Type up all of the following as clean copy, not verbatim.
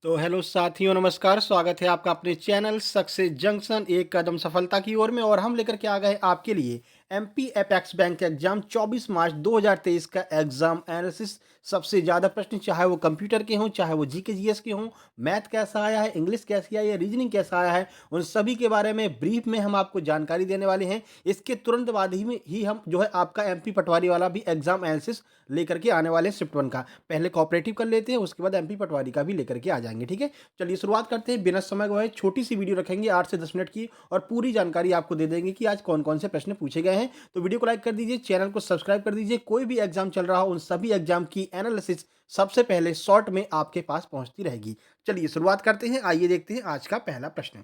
तो हेलो साथियों, नमस्कार। स्वागत है आपका अपने चैनल सक्सेस जंक्शन एक कदम सफलता की ओर में। और हम लेकर के आ गए आपके लिए एमपी एपेक्स बैंक एग्जाम 24 मार्च 2023 का एग्जाम एनालिसिस। सबसे ज़्यादा प्रश्न, चाहे वो कंप्यूटर के हों, चाहे वो जीके जीएस के हों, मैथ कैसा आया है, इंग्लिश कैसी आई है, रीजनिंग कैसा आया है, उन सभी के बारे में ब्रीफ में हम आपको जानकारी देने वाले हैं। इसके तुरंत बाद ही हम जो है आपका एमपी पटवारी वाला भी एग्जाम एनालिसिस लेकर के आने वाले हैं शिफ्ट वन का। पहले कोऑपरेटिव कर लेते हैं, उसके बाद एमपी पटवारी का भी लेकर के आ जाएंगे। ठीक है, चलिए शुरुआत करते हैं। बिना समय गवाए छोटी सी वीडियो रखेंगे 8 से 10 मिनट की, और पूरी जानकारी आपको दे देंगे कि आज कौन कौन से प्रश्न पूछे गए हैं। तो वीडियो को लाइक कर दीजिए, चैनल को सब्सक्राइब कर दीजिए। कोई भी एग्जाम चल रहा हो, उन सभी एग्जाम की एनालिसिस सबसे पहले शॉर्ट में आपके पास पहुंचती रहेगी। चलिए शुरुआत करते हैं। आइए देखते हैं आज का पहला प्रश्न।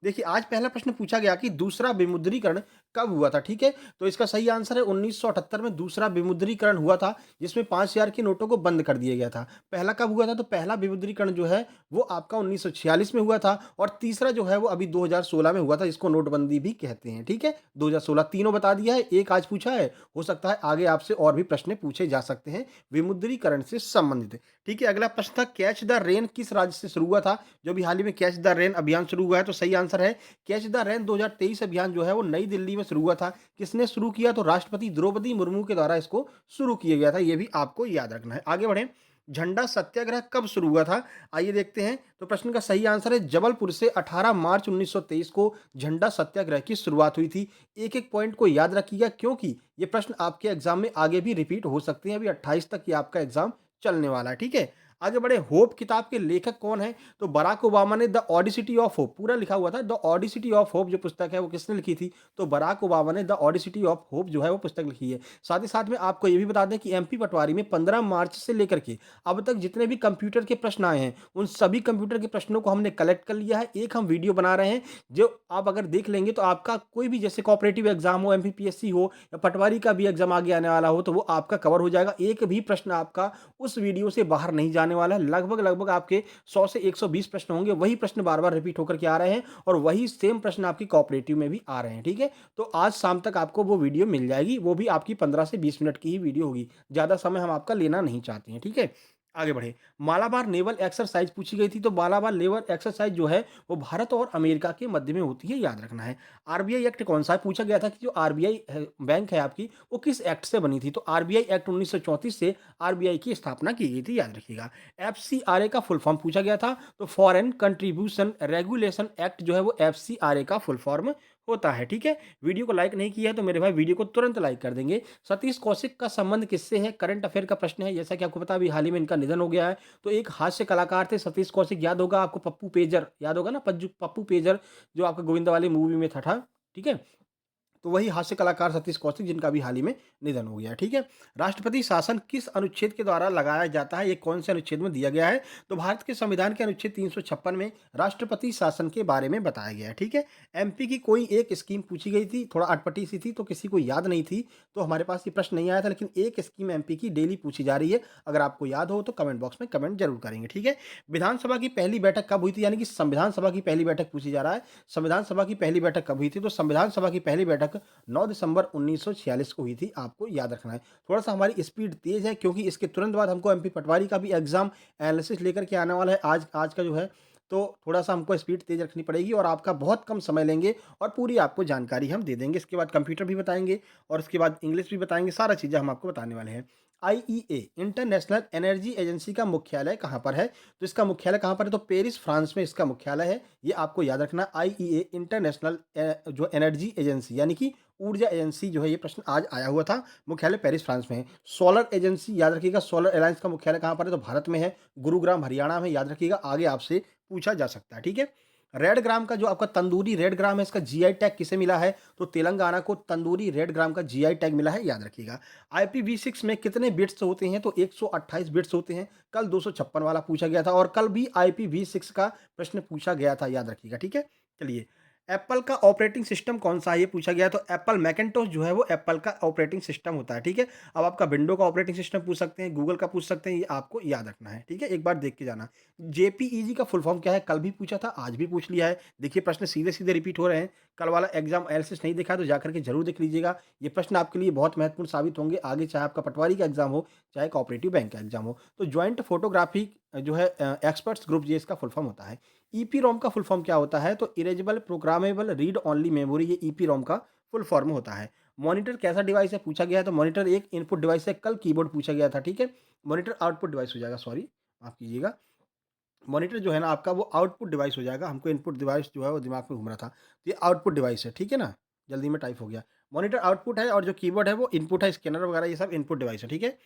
देखिए, आज पहला प्रश्न पूछा गया कि दूसरा विमुद्रीकरण कब हुआ था। ठीक है, तो इसका सही आंसर है 1978 में दूसरा विमुद्रीकरण हुआ था, जिसमें 5000 के नोटों को बंद कर दिया गया था। पहला कब हुआ था, तो पहला विमुद्रीकरण जो है वो आपका 1946 में हुआ था, और तीसरा जो है वो अभी 2016 में हुआ था, जिसको नोटबंदी भी कहते हैं। ठीक है, 2016 तीनों बता दिया है, एक आज पूछा है। हो सकता है आगे आपसे और भी प्रश्न पूछे जा सकते हैं विमुद्रीकरण से संबंधित। ठीक है, अगला प्रश्न था कैच द रेन किस राज्य से शुरू हुआ था। जो भी हाल ही में कैच द रेन अभियान शुरू हुआ है, तो सही आंसर है कैच द रेन 2023 अभियान जो है वो नई दिल्ली में शुरू हुआ था। किसने शुरू किया, तो राष्ट्रपति द्रौपदी मुर्मू के द्वारा इसको शुरू किया गया था। ये भी आपको याद रखना है। आगे बढ़ें, झंडा सत्याग्रह कब शुरू हुआ था। आइए देखते हैं। तो प्रश्न का सही आंसर है जबलपुर से 18 मार्च 1923 को झंडा सत्याग्रह की शुरुआत हुई थी। एक एक पॉइंट को याद रखिएगा, क्योंकि ये प्रश्न आपके एग्जाम में आगे भी रिपीट हो सकते हैं। अभी 28 तक ये आपका एग्जाम चलने वाला है। ठीक है, आगे बढ़े। होप किताब के लेखक कौन है, तो बराक ओबामा ने द ऑडिसिटी ऑफ होप पूरा लिखा हुआ था। द ऑडिसिटी ऑफ होप जो पुस्तक है वो किसने लिखी थी, तो बराक ओबामा ने द ऑडिसिटी ऑफ होप जो है वो पुस्तक लिखी है। साथ ही साथ में आपको ये भी बता दें कि एमपी पटवारी में 15 मार्च से लेकर के अब तक जितने भी कंप्यूटर के प्रश्न आए हैं, उन सभी कंप्यूटर के प्रश्नों को हमने कलेक्ट कर लिया है। एक हम वीडियो बना रहे हैं, जो आप अगर देख लेंगे तो आपका कोई भी जैसे कोऑपरेटिव एग्जाम हो, एमपीपीएससी हो, या पटवारी का भी एग्जाम आगे आने वाला हो, तो वो आपका कवर हो जाएगा। एक भी प्रश्न आपका उस वीडियो से बाहर नहीं जाने वाला है। लगभग लगभग आपके 100 से 120 प्रश्न होंगे, वही प्रश्न बार बार रिपीट होकर के आ रहे हैं, और वही सेम प्रश्न आपकी कोऑपरेटिव में भी आ रहे हैं। ठीक है, तो आज शाम तक आपको वो वीडियो मिल जाएगी। वो भी आपकी 15 से 20 मिनट की ही वीडियो होगी, ज़्यादा समय हम आपका लेना नहीं चाहते हैं। ठीक है, आगे बढ़े। मालाबार नेवल एक्सरसाइज पूछी गई थी, तो मालाबार नेवल एक्सरसाइज जो है वो भारत और अमेरिका के मध्य में होती है, याद रखना है। आरबीआई एक्ट कौन सा है, पूछा गया था कि जो आरबीआई बैंक है आपकी, वो किस एक्ट से बनी थी, तो आरबीआई एक्ट 1934 से आरबीआई की स्थापना की गई थी, याद रखिएगा। एफसीआरए का फुल फॉर्म पूछा गया था, तो फॉरेन कंट्रीब्यूशन रेगुलेशन एक्ट जो है वो एफसीआरए का फुल फॉर्म होता है। ठीक है, वीडियो को लाइक नहीं किया है तो मेरे भाई वीडियो को तुरंत लाइक कर देंगे। सतीश कौशिक का संबंध किससे है, करंट अफेयर का प्रश्न है। जैसा कि आपको पता, अभी हाल ही में इनका निधन हो गया है। तो एक हास्य कलाकार थे सतीश कौशिक, याद होगा आपको, पप्पू पेजर याद होगा ना, पप्पू पेजर जो आपका गोविंदा वाली मूवी में था। ठीक है, तो वही हास्य कलाकार सतीश कौशिक, जिनका भी हाल ही में निधन हो गया। ठीक है, राष्ट्रपति शासन किस अनुच्छेद के द्वारा लगाया जाता है, ये कौन से अनुच्छेद में दिया गया है, तो भारत के संविधान के अनुच्छेद 356 में राष्ट्रपति शासन के बारे में बताया गया है। ठीक है, एमपी की कोई एक स्कीम पूछी गई थी, थोड़ा अटपटी सी थी तो किसी को याद नहीं थी, तो हमारे पास ये प्रश्न नहीं आया था, लेकिन एक स्कीम एमपी की डेली पूछी जा रही है। अगर आपको याद हो तो कमेंट बॉक्स में कमेंट जरूर करेंगे। ठीक है, विधानसभा की पहली बैठक कब हुई थी, यानी कि संविधान सभा की पहली बैठक पूछी जा रहा है। संविधान सभा की पहली बैठक कब हुई थी, तो संविधान सभा की पहली बैठक 9 दिसंबर 1946 को हुई थी, आपको याद रखना है। थोड़ा-सा हमारी स्पीड तेज़ है, क्योंकि इसके तुरंत बाद हमको एमपी पटवारी का भी एग्ज़ाम एनालिसिस लेकर के आने वाला है आज आज का जो है, तो थोड़ा-सा हमको स्पीड तेज़ रखनी पड़ेगी, और आपका बहुत कम समय लेंगे और पूरी आपको जानकारी हम दे देंगे। इसके बाद कंप्यूटर भी बताएँगे, और उसके बाद इंग्लिश भी बताएँगे, सारा चीज़ें हम आपको बताने वाले हैं। आईईए इंटरनेशनल एनर्जी एजेंसी का मुख्यालय कहाँ पर है, तो इसका मुख्यालय कहाँ पर है, तो पेरिस, फ्रांस में इसका मुख्यालय है। ये आपको याद रखना। आईईए इंटरनेशनल जो एनर्जी एजेंसी यानी कि ऊर्जा एजेंसी जो है, ये प्रश्न आज आया हुआ था। मुख्यालय पेरिस, फ्रांस में है। सोलर एजेंसी याद रखिएगा, सोलर अलायंस का मुख्यालय कहाँ पर है, तो भारत में है, गुरुग्राम, हरियाणा में, याद रखिएगा। आगे आपसे पूछा जा सकता है। ठीक है, रेड ग्राम का जो आपका तंदूरी रेड ग्राम है, इसका जीआई टैग किसे मिला है, तो तेलंगाना को तंदूरी रेड ग्राम का जीआई टैग मिला है, याद रखिएगा। आईपीवी6 में कितने बिट्स होते हैं, तो 128 बिट्स होते हैं। कल 256 वाला पूछा गया था, और कल भी आईपीवी6 का प्रश्न पूछा गया था, याद रखिएगा। ठीक है, चलिए। एप्पल का ऑपरेटिंग सिस्टम कौन-सा है, ये पूछा गया है, तो एप्पल मैकिन्टोश जो है वो एप्पल का ऑपरेटिंग सिस्टम होता है। ठीक है, अब आपका विंडो का ऑपरेटिंग सिस्टम पूछ सकते हैं, गूगल का पूछ सकते हैं, ये आपको याद रखना है। ठीक है, एक बार देख के जाना। जेपीईजी का फुल फॉर्म क्या है, कल भी पूछा था, आज भी पूछ लिया है। देखिए, प्रश्न सीधे-सीधे रिपीट हो रहे हैं। कल वाला एग्जाम एनालिसिस नहीं देखा है तो जाकर के जरूर देख लीजिएगा। ये प्रश्न आपके लिए बहुत महत्वपूर्ण साबित होंगे आगे, चाहे आपका पटवारी का एग्जाम हो, चाहे कोऑपरेटिव बैंक का एग्जाम हो। तो ज्वाइंट फोटोग्राफी जो है एक्सपर्ट्स ग्रुप, ये इसका फुल फॉर्म होता है। ईपीरोम का फुल फॉर्म क्या होता है? तो erasable programmable read only memory, ये ईपीरोम का फुल फॉर्म होता है। मॉनिटर कैसा डिवाइस है पूछा गया है, तो मॉनिटर एक इनपुट डिवाइस है, कल कीबोर्ड पूछा गया था, ठीक है। मॉनिटर आउटपुट डिवाइस हो जाएगा, सॉरी माफ़ कीजिएगा। मॉनिटर जो है ना आपका वो आउटपुट डिवाइस हो जाएगा, हमको इनपुट डिवाइस जो है वो दिमाग में घूम रहा था। तो ये आउटपुट डिवाइस है, ठीक है ना? जल्दी में टाइप हो गया। मॉनिटर आउटपुट है और जो कीबोर्ड है वो इनपुट है, स्कैनर वगैरह ये सब इनपुट डिवाइस है, ठीक है?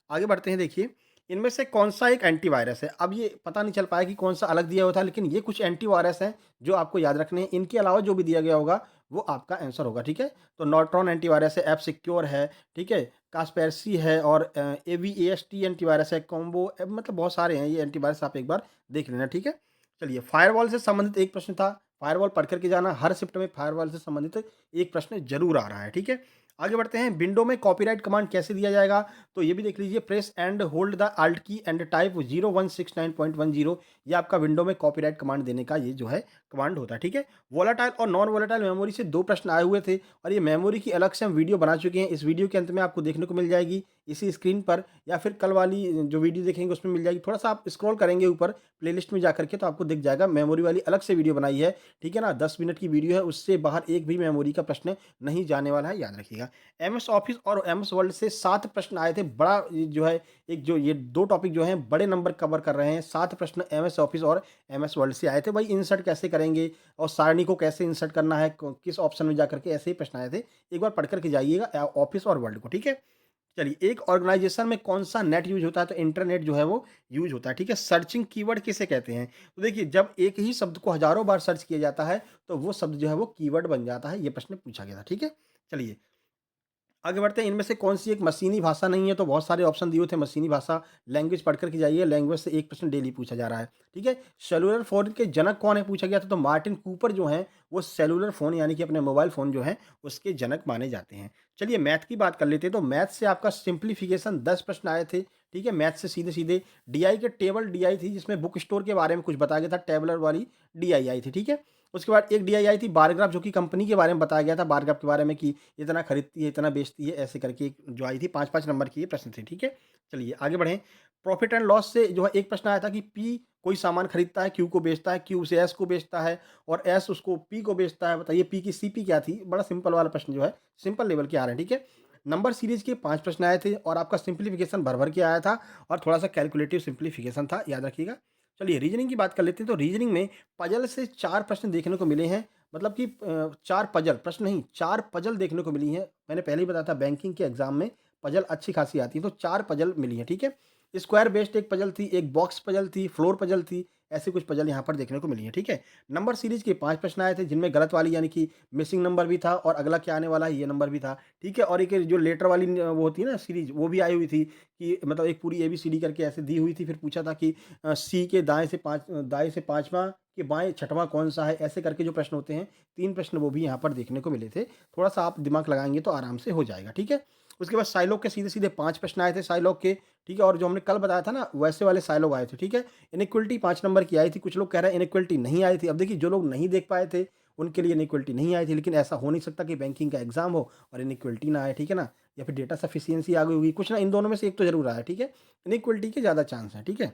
आगे बढ़ते हैं, देखिए इनमें से कौन-सा एक एंटीवायरस है? अब ये पता नहीं चल पाया कि कौन-सा अलग दिया हुआ था, लेकिन ये कुछ एंटीवायरस हैं जो आपको याद रखने हैं। इनके अलावा जो भी दिया गया होगा वो आपका आंसर होगा, ठीक है? तो नॉर्टन एंटीवायरस है, एप सिक्योर है, ठीक है? कास्पेरसी है और एवीएएसटी एंटीवायरस है, कॉम्बो मतलब बहुत सारे हैं ये एंटीवायरस, आप एक बार देख लेना, ठीक है? चलिए, फायरवॉल से संबंधित एक प्रश्न था, फायरवॉल पढ़ कर के जाना, हर शिफ्ट में फायरवॉल से संबंधित एक प्रश्न ज़रूर आ रहा है, ठीक है? आगे बढ़ते हैं, विंडो में कॉपीराइट कमांड कैसे दिया जाएगा? तो ये भी देख लीजिए, press and hold the Alt key and type 0169.10, ये आपका विंडो में कॉपीराइट कमांड देने का ये जो है कमांड होता है, ठीक है? वोलेटाइल और नॉन वोलेटाइल मेमोरी से 2 प्रश्न आए हुए थे और ये मेमोरी की अलग से हम वीडियो बना चुके हैं। इस वीडियो के अंत में आपको देखने को मिल जाएगी इसी स्क्रीन पर, या फिर कल वाली जो वीडियो देखेंगे उसमें मिल जाएगी। थोड़ा-सा आप स्क्रॉल करेंगे ऊपर प्लेलिस्ट में जाकर के तो आपको दिख जाएगा, मेमोरी वाली अलग से वीडियो बनाई है, ठीक है ना? 10 मिनट की वीडियो है, उससे बाहर एक भी मेमोरी का प्रश्न नहीं जाने वाला है, याद रखिएगा। एमएस ऑफिस और एमएस वर्ड से 7 प्रश्न आए थे। बड़ा ये जो है एक जो ये 2 टॉपिक जो हैं बड़े नंबर कवर कर रहे हैं। 7 प्रश्न एमएस ऑफिस और एमएस वर्ड से आए थे। भाई इंसर्ट कैसे करेंगे और सारणी को कैसे इंसर्ट करना है, किस ऑप्शन में जाकर के, ऐसे ही प्रश्न आए थे। एक बार पढ़ कर के जाइएगा ऑफिस और वर्ड को, ठीक है? चलिए, एक ऑर्गेनाइजेशन में कौन-सा नेट यूज़ होता है? तो इंटरनेट जो है वो यूज़ होता है, ठीक है? सर्चिंग कीवर्ड किसे कहते हैं? तो देखिए, जब एक ही शब्द को हज़ारों बार सर्च किया जाता है, तो वो शब्द जो है वो कीवर्ड बन जाता है। ये प्रश्न पूछा गया था, ठीक है? चलिए, आगे बढ़ते हैं, इनमें से कौन-सी एक मशीनी भाषा नहीं है? तो बहुत सारे ऑप्शन दिए हुए थे मशीनी भाषा, लैंग्वेज पढ़ कर के जाइए, लैंग्वेज से एक प्रश्न डेली पूछा जा रहा है, ठीक है? सेल्युलर फ़ोन के जनक कौन है पूछा गया था, तो मार्टिन कूपर जो हैं, वो सेल्युलर फ़ोन यानी कि अपने मोबाइल फ़ोन जो हैं, उसके जनक माने जाते हैं। चलिए, मैथ की बात कर लेते हैं, तो मैथ से आपका सिम्प्लीफिकेशन 10 प्रश्न आए थे, ठीक है? मैथ से सीधे-सीधे डीआई के टेबल डीआई थी जिसमें बुक स्टोर के बारे में कुछ बताया गया था, टैबुलर वाली डीआई आई थी, ठीक है? उसके बाद एक डीआई आई थी बारग्राफ, जो कि कंपनी के बारे में बताया गया था, बारग्राफ के बारे में कि इतना खरीदती है, इतना बेचती है, ऐसे करके एक जो आई थी 5-5 नंबर की ये प्रश्न थे, ठीक है? चलिए आगे बढ़ें। प्रॉफिट एंड लॉस से जो है एक प्रश्न आया था कि पी कोई सामान खरीदता है, क्यू को बेचता है, क्यू उसे एस को बेचता है और एस उसको पी को बेचता है। बताइए पी की सीपी क्या थी? बड़ा सिंपल वाला प्रश्न जो है, सिंपल लेवल के आ रहे हैं, ठीक है? नंबर सीरीज़ के 5 प्रश्न आए थे और आपका सिम्प्लिफिकेशन भर-भर के आया था और थोड़ा-सा कैलकुलेटिव सिम्प्लिफिकेशन था, याद रखिएगा। चलिए रीजनिंग की बात कर लेते हैं, तो रीजनिंग में पजल से 4 प्रश्न देखने को मिले हैं। मतलब कि 4 पजल, प्रश्न नहीं, 4 पजल देखने को मिली हैं। मैंने पहले ही बताया था बैंकिंग के एग्ज़ाम में पजल अच्छी खासी आती है, तो 4 पजल मिली हैं, ठीक है? स्क्वायर बेस्ड एक पजल थी, एक बॉक्स पजल थी, फ्लोर पजल थी, ऐसी कुछ पजल यहाँ पर देखने को मिली हैं, ठीक है? नंबर सीरीज़ के 5 प्रश्न आए थे, जिनमें गलत वाली यानी कि मिसिंग नंबर भी था और अगला क्या आने वाला है, ये नंबर भी था, ठीक है? और एक जो लेटर वाली वो होती है ना सीरीज़, वो भी आई हुई थी कि मतलब एक पूरी एबीसीडी करके ऐसे दी हुई थी, फिर पूछा था कि सी के दाएँ से 5वाँ के बाएँ 6वाँ कौन-सा है? ऐसे करके जो प्रश्न होते हैं, 3 प्रश्न वो भी यहाँ पर देखने को मिले थे। थोड़ा-सा आप दिमाग लगाएँगे तो आराम से हो जाएगा, ठीक है? उसके बाद साइलॉग के सीधे-सीधे 5 प्रश्न आए थे साइलॉग के, ठीक है? और जो हमने कल बताया था ना, वैसे वाले साइलॉग आए थे, ठीक है? इनेक्वालिटी 5 नंबर की आई थी, कुछ लोग कह रहे हैं इनेक्वालिटी नहीं आई थी। अब देखिए, जो लोग नहीं देख पाए थे, उनके लिए इनेक्वालिटी नहीं आई थी, लेकिन ऐसा हो नहीं सकता कि बैंकिंग का एग्ज़ाम हो और इनेक्वालिटी ना आए, ठीक है ना? या फिर डेटा सफिशिएंसी आ गई होगी, कुछ ना, इन दोनों में से एक तो ज़रूर आया, ठीक है? इनेक्वालिटी के ज़्यादा चांस हैं, ठीक है?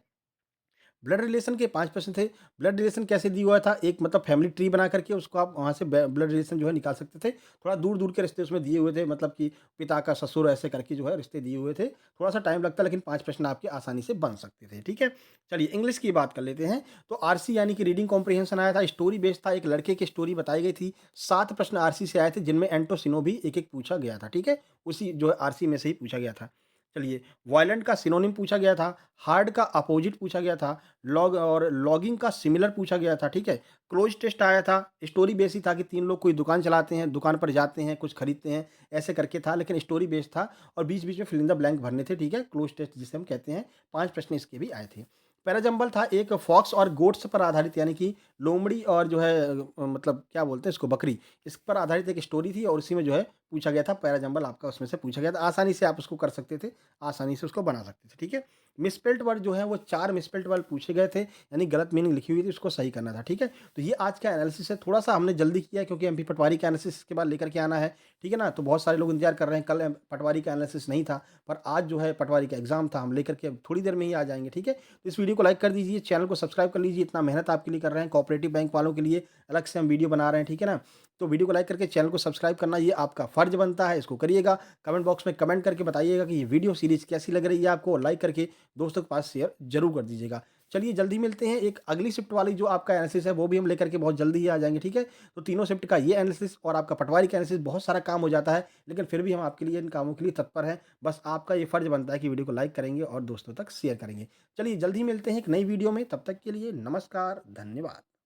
ब्लड रिलेशन के 5 प्रश्न थे। ब्लड रिलेशन कैसे दिया हुआ था? एक मतलब फैमिली ट्री बना करके उसको आप वहाँ से ब्लड रिलेशन जो है निकाल सकते थे। थोड़ा दूर-दूर के रिश्ते उसमें दिए हुए थे, मतलब कि पिता का ससुर, ऐसे करके जो है रिश्ते दिए हुए थे। थोड़ा-सा टाइम लगता, लेकिन 5 प्रश्न आपके आसानी से बन सकते थे, ठीक है? चलिए इंग्लिश की बात कर लेते हैं। तो आरसी यानी कि रीडिंग कॉम्प्रिहेंशन आया था, स्टोरी बेस्ड था, एक लड़के की स्टोरी बताई गई थी। 7 प्रश्न आरसी से आए थे, जिनमें एंटोसिनो भी एक-एक पूछा गया था, ठीक है? उसी जो है आरसी में से ही पूछा गया था। चलिए, वॉयलेंट का सिनोनिम पूछा गया था, हार्ड का अपोजिट पूछा गया था, लॉगिंग का सिमिलर पूछा गया था, ठीक है? क्लोज़ टेस्ट आया था, स्टोरी बेस ही था कि 3 लोग कोई दुकान चलाते हैं, दुकान पर जाते हैं, कुछ खरीदते हैं, ऐसे करके था, लेकिन स्टोरी बेस्ड था और बीच-बीच में फिल इन द ब्लैंक भरने थे, ठीक है? क्लोज़ टेस्ट जिसे हम कहते हैं, 5 प्रश्न इसके भी आए थे। पैराजंबल था एक फॉक्स और गोट्स पर आधारित, यानी कि लोमड़ी और जो है मतलब क्या बोलते हैं इसको, बकरी, इस पर आधारित एक स्टोरी थी और उसी में जो है पूछा गया था। पैराजंबल आपका उसमें से पूछा गया था, आसानी से आप उसको कर सकते थे, आसानी से उसको बना सकते थे, ठीक है? मिसस्पेल्ड वर्ड जो है वो 4 मिसस्पेल्ड वर्ड पूछे गए थे, यानी गलत मीनिंग लिखी हुई थी, उसको सही करना था, ठीक है? तो ये आज का एनालिसिस है, थोड़ा-सा हमने जल्दी किया है क्योंकि एमपी पटवारी का एनालिसिस इसके बाद लेकर के आना है, ठीक है ना? तो बहुत सारे लोग इंतज़ार कर रहे हैं, कल पटवारी का एनालिसिस नहीं था, पर आज जो है पटवारी का एग्ज़ाम था, हम लेकर के अब थोड़ी देर में ही आ जाएँगे, ठीक है? तो इस वीडियो को लाइक कर दीजिए, चैनल को सब्सक्राइब कर लीजिए, इतना मेहनत आपके लिए कर रहे हैं, कोऑपरेटिव बैंक वालों के लिए अलग से हम वीडियो बना रहे हैं, ठीक है ना? तो वीडियो को लाइक करके चैनल को सब्सक्राइब करना ये आपका फ़र्ज़ बनता है, इसको करिएगा। कमेंट बॉक्स में कमेंट करके बताइएगा कि ये वीडियो सीरीज़ कैसी लग रही है आपको, और लाइक करके दोस्तों के पास शेयर ज़रूर कर दीजिएगा। चलिए जल्दी मिलते हैं, एक अगली शिफ्ट वाली जो आपका एनालिसिस है वो भी हम लेकर के बहुत जल्दी ही आ जाएँगे, ठीक है? तो तीनों शिफ्ट का ये एनालिसिस और आपका पटवारी का एनालिसिस, बहुत सारा काम हो जाता है, लेकिन फिर भी हम आपके लिए इन कामों के लिए तत्पर हैं। बस आपका ये फ़र्ज़ बनता है कि वीडियो को लाइक करेंगे और दोस्तों तक शेयर करेंगे। चलिए जल्द ही मिलते हैं एक नई वीडियो में, तब तक के लिए नमस्कार, धन्यवाद।